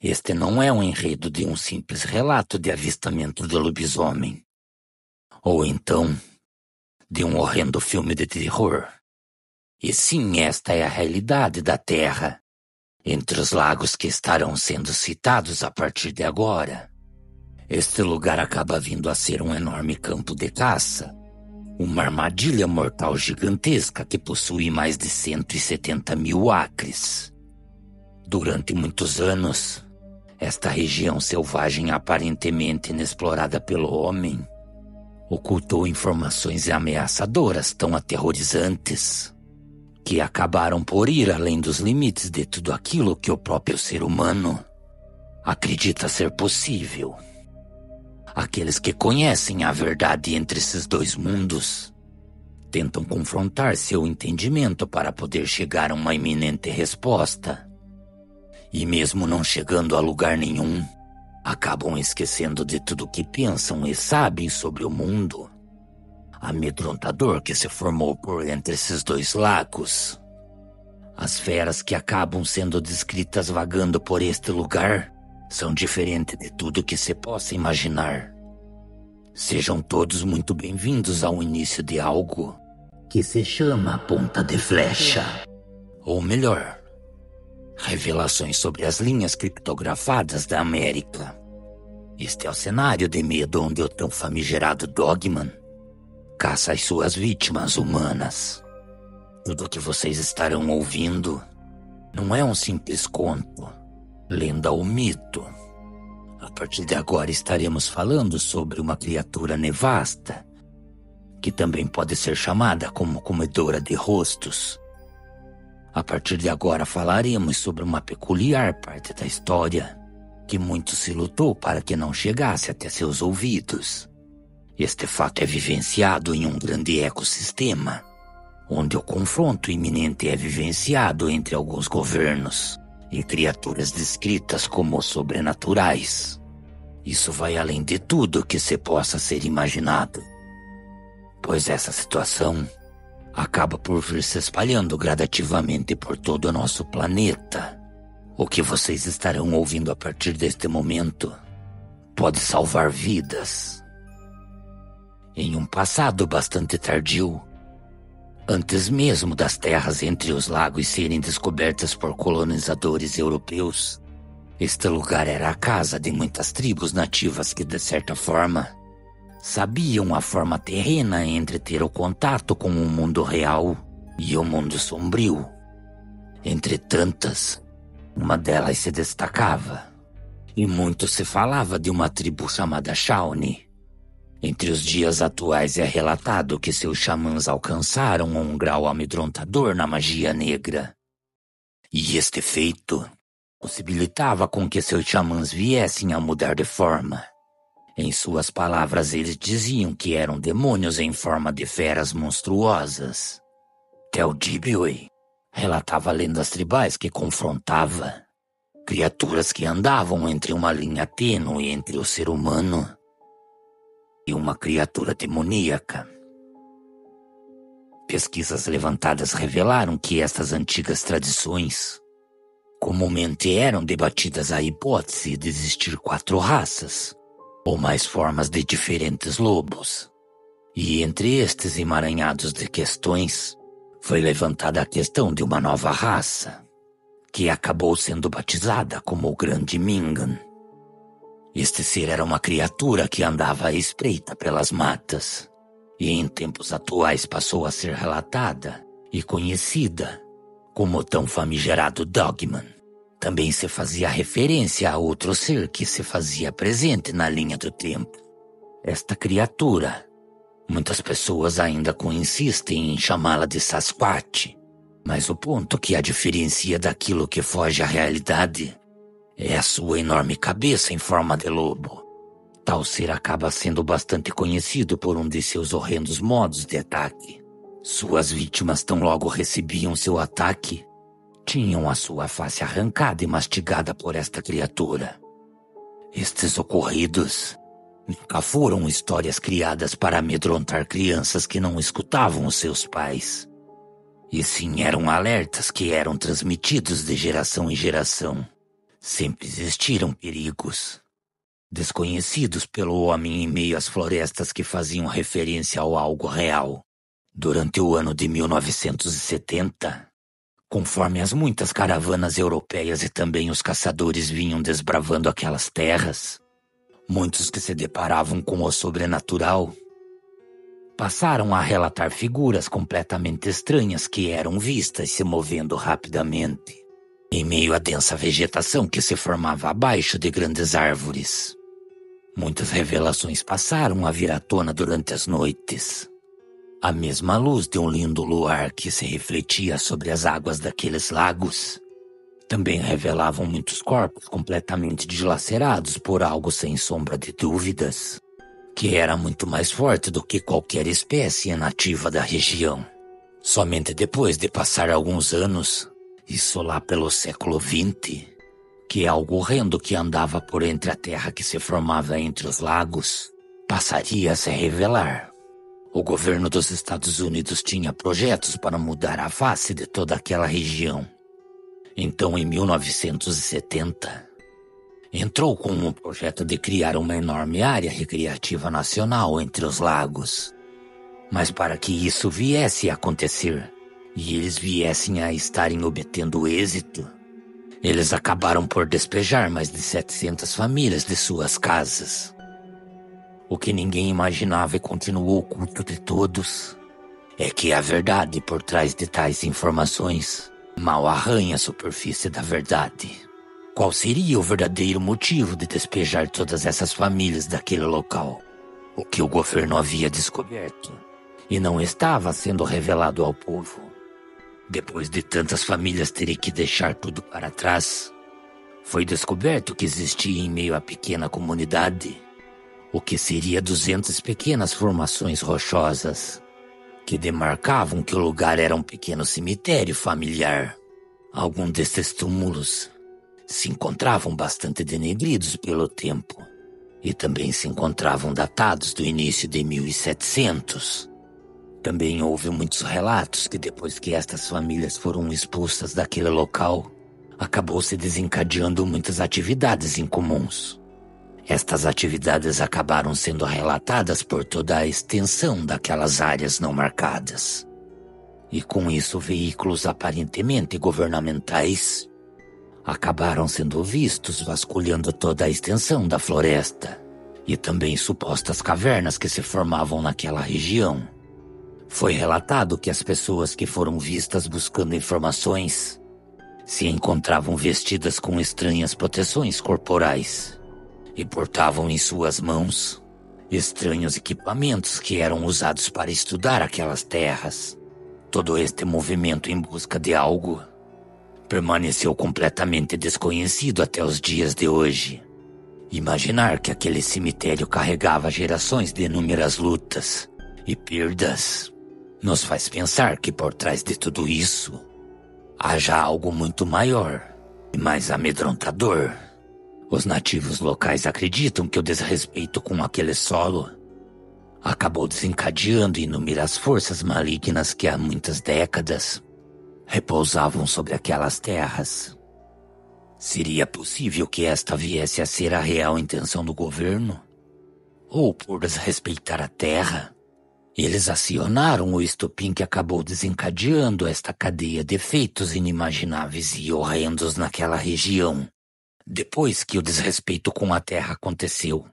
Este não é um enredo de um simples relato de avistamento do lobisomem. Ou então, de um horrendo filme de terror. E sim, esta é a realidade da Terra, entre os lagos que estarão sendo citados a partir de agora. Este lugar acaba vindo a ser um enorme campo de caça, uma armadilha mortal gigantesca que possui mais de 170 mil acres. Durante muitos anos, esta região selvagem aparentemente inexplorada pelo homem ocultou informações ameaçadoras tão aterrorizantes que acabaram por ir além dos limites de tudo aquilo que o próprio ser humano acredita ser possível. Aqueles que conhecem a verdade entre esses dois mundos tentam confrontar seu entendimento para poder chegar a uma iminente resposta. E mesmo não chegando a lugar nenhum, acabam esquecendo de tudo que pensam e sabem sobre o mundo amedrontador que se formou por entre esses dois lagos. As feras que acabam sendo descritas vagando por este lugar são diferentes de tudo que se possa imaginar. Sejam todos muito bem-vindos ao início de algo que se chama Ponta de Flecha. Ou melhor, revelações sobre as linhas criptografadas da América. Este é o cenário de medo onde o tão famigerado Dogman caça as suas vítimas humanas. Tudo o que vocês estarão ouvindo não é um simples conto, lenda ou mito. A partir de agora estaremos falando sobre uma criatura nevasta, que também pode ser chamada como comedora de rostos. A partir de agora falaremos sobre uma peculiar parte da história que muito se lutou para que não chegasse até seus ouvidos. Este fato é vivenciado em um grande ecossistema, onde o confronto iminente é vivenciado entre alguns governos e criaturas descritas como sobrenaturais. Isso vai além de tudo que se possa ser imaginado, pois essa situação acaba por vir se espalhando gradativamente por todo o nosso planeta. O que vocês estarão ouvindo a partir deste momento pode salvar vidas. Em um passado bastante tardio, antes mesmo das terras entre os lagos serem descobertas por colonizadores europeus, este lugar era a casa de muitas tribos nativas que, de certa forma, sabiam a forma terrena entre ter o contato com o mundo real e o mundo sombrio. Entre tantas, uma delas se destacava, e muito se falava de uma tribo chamada Shawnee. Entre os dias atuais é relatado que seus xamãs alcançaram um grau amedrontador na magia negra. E este feito possibilitava com que seus xamãs viessem a mudar de forma. Em suas palavras, eles diziam que eram demônios em forma de feras monstruosas. Teldibioi relatava lendas tribais que confrontava criaturas que andavam entre uma linha tênue entre o ser humano e uma criatura demoníaca. Pesquisas levantadas revelaram que estas antigas tradições comumente eram debatidas a hipótese de existir 4 raças, ou mais formas de diferentes lobos. E entre estes emaranhados de questões, foi levantada a questão de uma nova raça, que acabou sendo batizada como o Grande Mingan. Este ser era uma criatura que andava à espreita pelas matas, e em tempos atuais passou a ser relatada e conhecida como o tão famigerado Dogman. Também se fazia referência a outro ser que se fazia presente na linha do tempo. Esta criatura, muitas pessoas ainda insistem em chamá-la de Sasquatch, mas o ponto que a diferencia daquilo que foge à realidade é a sua enorme cabeça em forma de lobo. Tal ser acaba sendo bastante conhecido por um de seus horrendos modos de ataque. Suas vítimas tão logo recebiam seu ataque, tinham a sua face arrancada e mastigada por esta criatura. Estes ocorridos nunca foram histórias criadas para amedrontar crianças que não escutavam os seus pais. E sim eram alertas que eram transmitidos de geração em geração, Sempre existiram perigos desconhecidos pelo homem em meio às florestas que faziam referência ao algo real. Durante o ano de 1970, conforme as muitas caravanas europeias e também os caçadores vinham desbravando aquelas terras, muitos que se deparavam com o sobrenatural passaram a relatar figuras completamente estranhas que eram vistas se movendo rapidamente, em meio à densa vegetação que se formava abaixo de grandes árvores. Muitas revelações passaram a vir à tona durante as noites. A mesma luz de um lindo luar que se refletia sobre as águas daqueles lagos também revelavam muitos corpos completamente dilacerados por algo sem sombra de dúvidas, que era muito mais forte do que qualquer espécie nativa da região. Somente depois de passar alguns anos, isso lá pelo século XX, que algo horrendo que andava por entre a terra que se formava entre os lagos passaria a se revelar. O governo dos Estados Unidos tinha projetos para mudar a face de toda aquela região. Então, em 1970, entrou com um projeto de criar uma enorme área recreativa nacional entre os lagos. Mas para que isso viesse a acontecer, e eles viessem a estarem obtendo êxito, eles acabaram por despejar mais de 700 famílias de suas casas. O que ninguém imaginava e continuou oculto de todos é que a verdade por trás de tais informações mal arranha a superfície da verdade. Qual seria o verdadeiro motivo de despejar todas essas famílias daquele local? O que o governo havia descoberto e não estava sendo revelado ao povo. Depois de tantas famílias terem que deixar tudo para trás, foi descoberto que existia em meio à pequena comunidade o que seria 200 pequenas formações rochosas que demarcavam que o lugar era um pequeno cemitério familiar. Alguns desses túmulos se encontravam bastante denegridos pelo tempo e também se encontravam datados do início de 1700. Também houve muitos relatos que depois que estas famílias foram expulsas daquele local, acabou se desencadeando muitas atividades incomuns. Estas atividades acabaram sendo relatadas por toda a extensão daquelas áreas não marcadas. E com isso veículos aparentemente governamentais acabaram sendo vistos vasculhando toda a extensão da floresta e também supostas cavernas que se formavam naquela região. Foi relatado que as pessoas que foram vistas buscando informações se encontravam vestidas com estranhas proteções corporais e portavam em suas mãos estranhos equipamentos que eram usados para estudar aquelas terras. Todo este movimento em busca de algo permaneceu completamente desconhecido até os dias de hoje. Imaginar que aquele cemitério carregava gerações de inúmeras lutas e perdas nos faz pensar que por trás de tudo isso haja algo muito maior e mais amedrontador. Os nativos locais acreditam que o desrespeito com aquele solo acabou desencadeando inúmeras forças malignas que há muitas décadas repousavam sobre aquelas terras. Seria possível que esta viesse a ser a real intenção do governo? Ou por desrespeitar a terra, eles acionaram o estopim que acabou desencadeando esta cadeia de efeitos inimagináveis e horrendos naquela região, depois que o desrespeito com a terra aconteceu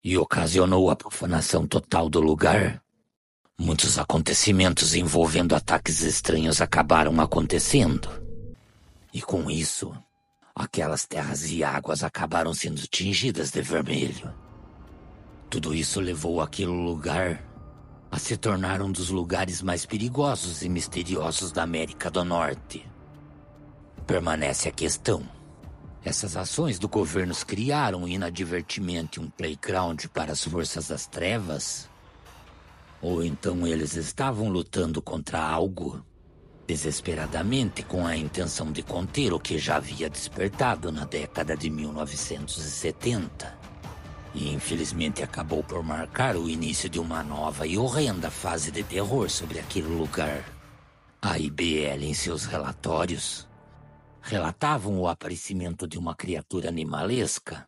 e ocasionou a profanação total do lugar. Muitos acontecimentos envolvendo ataques estranhos acabaram acontecendo. E com isso, aquelas terras e águas acabaram sendo tingidas de vermelho. Tudo isso levou aquele lugar a se tornar um dos lugares mais perigosos e misteriosos da América do Norte. Permanece a questão: essas ações do governo criaram inadvertidamente um playground para as forças das trevas? Ou então eles estavam lutando contra algo desesperadamente com a intenção de conter o que já havia despertado na década de 1970? E infelizmente acabou por marcar o início de uma nova e horrenda fase de terror sobre aquele lugar. A IBL, em seus relatórios, relatavam o aparecimento de uma criatura animalesca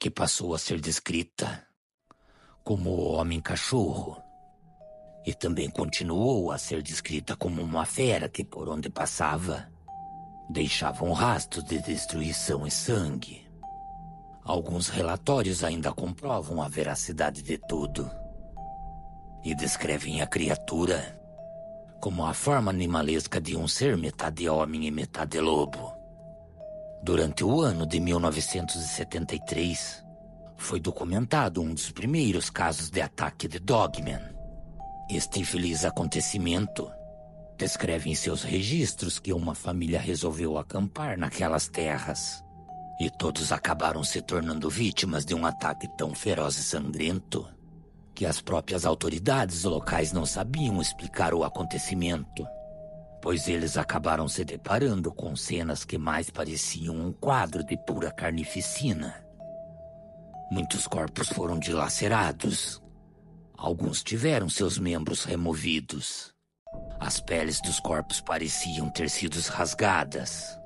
que passou a ser descrita como o homem-cachorro e também continuou a ser descrita como uma fera que, por onde passava, deixava um rastro de destruição e sangue. Alguns relatórios ainda comprovam a veracidade de tudo e descrevem a criatura como a forma animalesca de um ser metade homem e metade lobo. Durante o ano de 1973, foi documentado um dos primeiros casos de ataque de Dogman. Este infeliz acontecimento descreve em seus registros que uma família resolveu acampar naquelas terras e todos acabaram se tornando vítimas de um ataque tão feroz e sangrento que as próprias autoridades locais não sabiam explicar o acontecimento, pois eles acabaram se deparando com cenas que mais pareciam um quadro de pura carnificina. Muitos corpos foram dilacerados. Alguns tiveram seus membros removidos. As peles dos corpos pareciam ter sido rasgadas.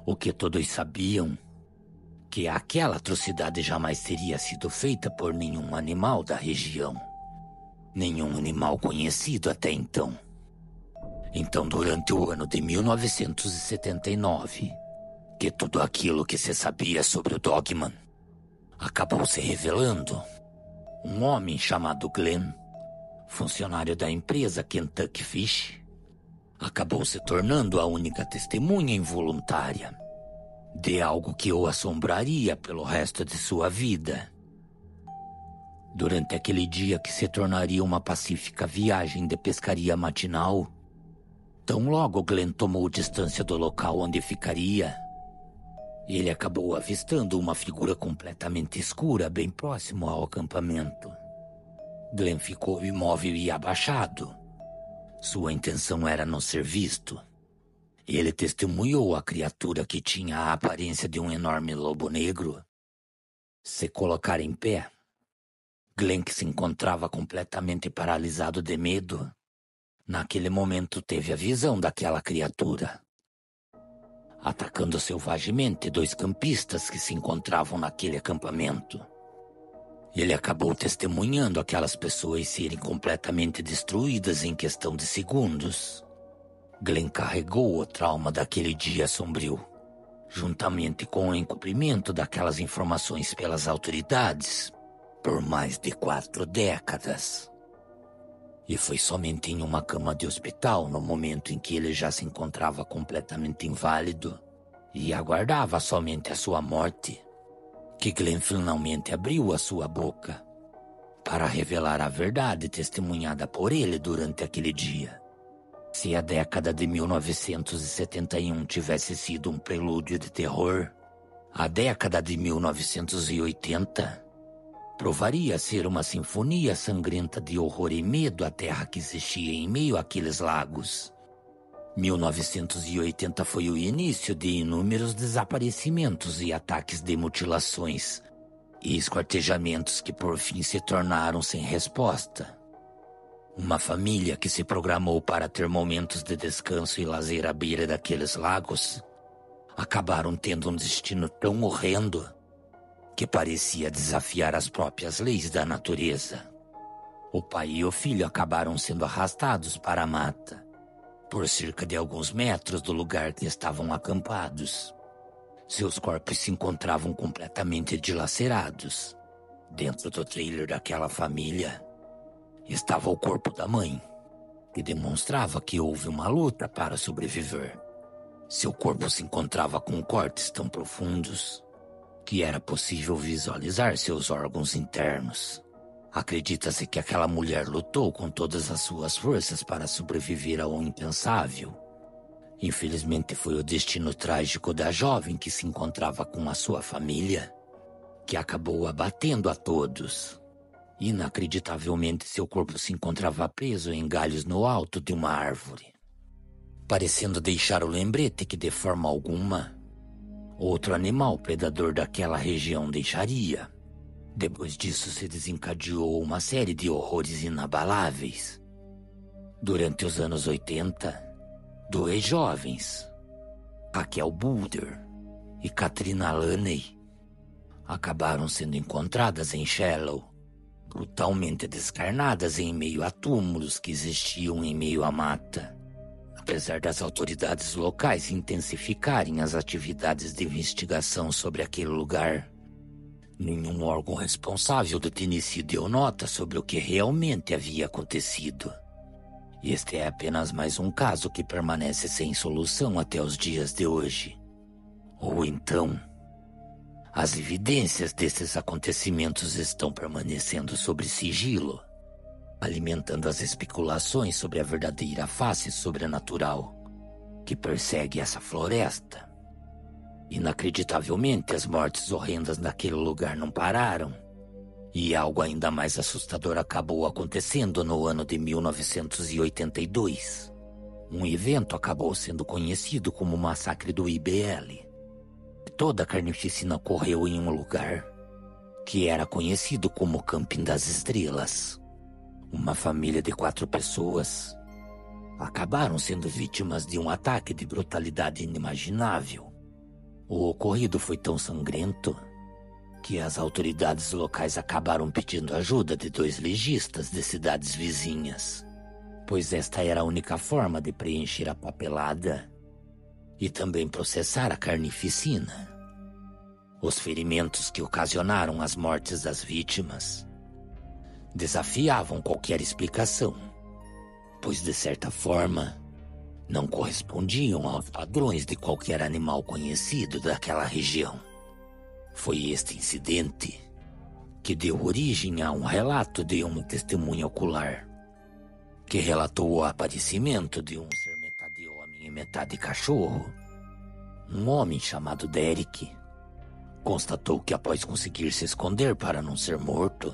O que todos sabiam que aquela atrocidade jamais teria sido feita por nenhum animal da região. Nenhum animal conhecido até então. Então, durante o ano de 1979, que tudo aquilo que se sabia sobre o Dogman acabou se revelando. Um homem chamado Glenn, funcionário da empresa Kentucky Fish, acabou se tornando a única testemunha involuntária de algo que o assombraria pelo resto de sua vida. Durante aquele dia que se tornaria uma pacífica viagem de pescaria matinal, tão logo Glenn tomou distância do local onde ficaria, ele acabou avistando uma figura completamente escura bem próximo ao acampamento. Glenn ficou imóvel e abaixado. Sua intenção era não ser visto. Ele testemunhou a criatura que tinha a aparência de um enorme lobo negro se colocar em pé. Glenn, que se encontrava completamente paralisado de medo, naquele momento teve a visão daquela criatura, atacando selvagemente 2 campistas que se encontravam naquele acampamento. Ele acabou testemunhando aquelas pessoas serem completamente destruídas em questão de segundos. Glenn carregou o trauma daquele dia sombrio, juntamente com o encobrimento daquelas informações pelas autoridades, por mais de 4 décadas. E foi somente em uma cama de hospital, no momento em que ele já se encontrava completamente inválido e aguardava somente a sua morte, que Glenn finalmente abriu a sua boca para revelar a verdade testemunhada por ele durante aquele dia. Se a década de 1971 tivesse sido um prelúdio de terror, a década de 1980 provaria ser uma sinfonia sangrenta de horror e medo à terra que existia em meio àqueles lagos. 1980 foi o início de inúmeros desaparecimentos e ataques de mutilações e esquartejamentos que por fim se tornaram sem resposta. Uma família que se programou para ter momentos de descanso e lazer à beira daqueles lagos acabaram tendo um destino tão horrendo que parecia desafiar as próprias leis da natureza. O pai e o filho acabaram sendo arrastados para a mata, por cerca de alguns metros do lugar que estavam acampados. Seus corpos se encontravam completamente dilacerados. Dentro do trailer daquela família estava o corpo da mãe, que demonstrava que houve uma luta para sobreviver. Seu corpo se encontrava com cortes tão profundos que era possível visualizar seus órgãos internos. Acredita-se que aquela mulher lutou com todas as suas forças para sobreviver ao impensável. Infelizmente foi o destino trágico da jovem que se encontrava com a sua família que acabou abatendo a todos. Inacreditavelmente, seu corpo se encontrava preso em galhos no alto de uma árvore, parecendo deixar o lembrete que, de forma alguma, outro animal predador daquela região deixaria. Depois disso se desencadeou uma série de horrores inabaláveis. Durante os anos 80, 2 jovens, Raquel Boulder e Katrina Laney acabaram sendo encontradas em Shallow, brutalmente descarnadas em meio a túmulos que existiam em meio à mata. Apesar das autoridades locais intensificarem as atividades de investigação sobre aquele lugar, nenhum órgão responsável do Tennessee deu nota sobre o que realmente havia acontecido. Este é apenas mais um caso que permanece sem solução até os dias de hoje. Ou então, as evidências desses acontecimentos estão permanecendo sob sigilo, alimentando as especulações sobre a verdadeira face sobrenatural que persegue essa floresta. Inacreditavelmente, as mortes horrendas naquele lugar não pararam, e algo ainda mais assustador acabou acontecendo no ano de 1982. Um evento acabou sendo conhecido como o Massacre do IBL. Toda a carnificina ocorreu em um lugar que era conhecido como Camping das Estrelas. Uma família de 4 pessoas acabaram sendo vítimas de um ataque de brutalidade inimaginável. O ocorrido foi tão sangrento que as autoridades locais acabaram pedindo ajuda de 2 legistas de cidades vizinhas, pois esta era a única forma de preencher a papelada e também processar a carnificina. Os ferimentos que ocasionaram as mortes das vítimas desafiavam qualquer explicação, pois de certa forma não correspondiam aos padrões de qualquer animal conhecido daquela região. Foi este incidente que deu origem a um relato de uma testemunha ocular, que relatou o aparecimento de um ser metade homem e metade cachorro. Um homem chamado Derek constatou que, após conseguir se esconder para não ser morto,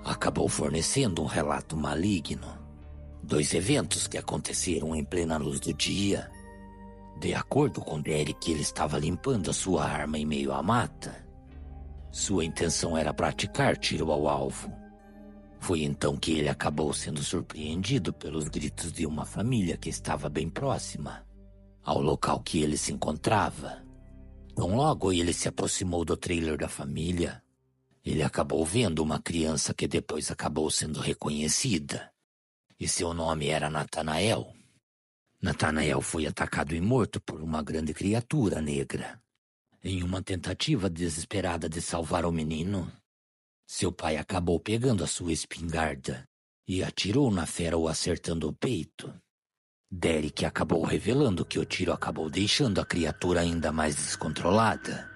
acabou fornecendo um relato maligno. 2 eventos que aconteceram em plena luz do dia. De acordo com Derek, ele estava limpando a sua arma em meio à mata. Sua intenção era praticar tiro ao alvo. Foi então que ele acabou sendo surpreendido pelos gritos de uma família que estava bem próxima ao local que ele se encontrava. Tão logo ele se aproximou do trailer da família, ele acabou vendo uma criança que depois acabou sendo reconhecida, e seu nome era Nathanael. Nathanael foi atacado e morto por uma grande criatura negra. Em uma tentativa desesperada de salvar o menino, seu pai acabou pegando a sua espingarda e atirou na fera, o acertando o peito. Derek acabou revelando que o tiro acabou deixando a criatura ainda mais descontrolada.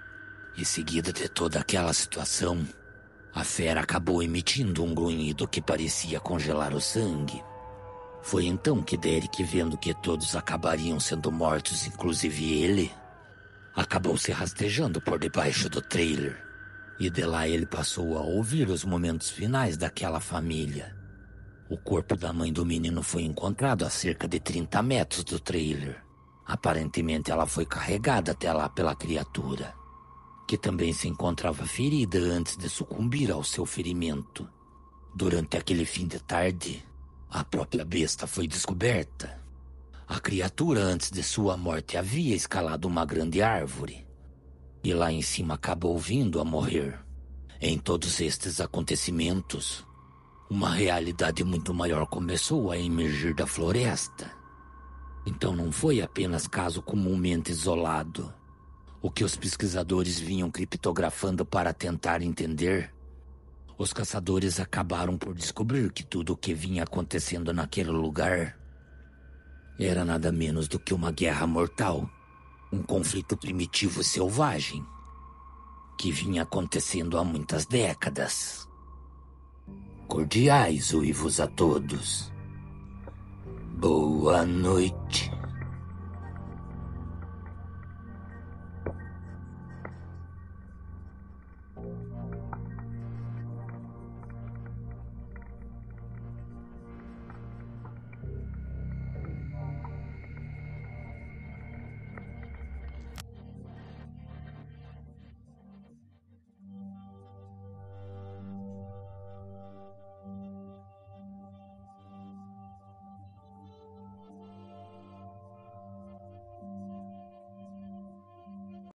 Em seguida de toda aquela situação, a fera acabou emitindo um grunhido que parecia congelar o sangue. Foi então que Derek, vendo que todos acabariam sendo mortos, inclusive ele, acabou se rastejando por debaixo do trailer. E de lá ele passou a ouvir os momentos finais daquela família. O corpo da mãe do menino foi encontrado a cerca de 30 metros do trailer. Aparentemente ela foi carregada até lá pela criatura, que também se encontrava ferida antes de sucumbir ao seu ferimento. Durante aquele fim de tarde, a própria besta foi descoberta. A criatura, antes de sua morte, havia escalado uma grande árvore e lá em cima acabou vindo a morrer. Em todos estes acontecimentos, uma realidade muito maior começou a emergir da floresta. Então não foi apenas caso comumente isolado. O que os pesquisadores vinham criptografando para tentar entender, os caçadores acabaram por descobrir que tudo o que vinha acontecendo naquele lugar era nada menos do que uma guerra mortal, um conflito primitivo e selvagem, que vinha acontecendo há muitas décadas. Cordiais uivos a todos. Boa noite.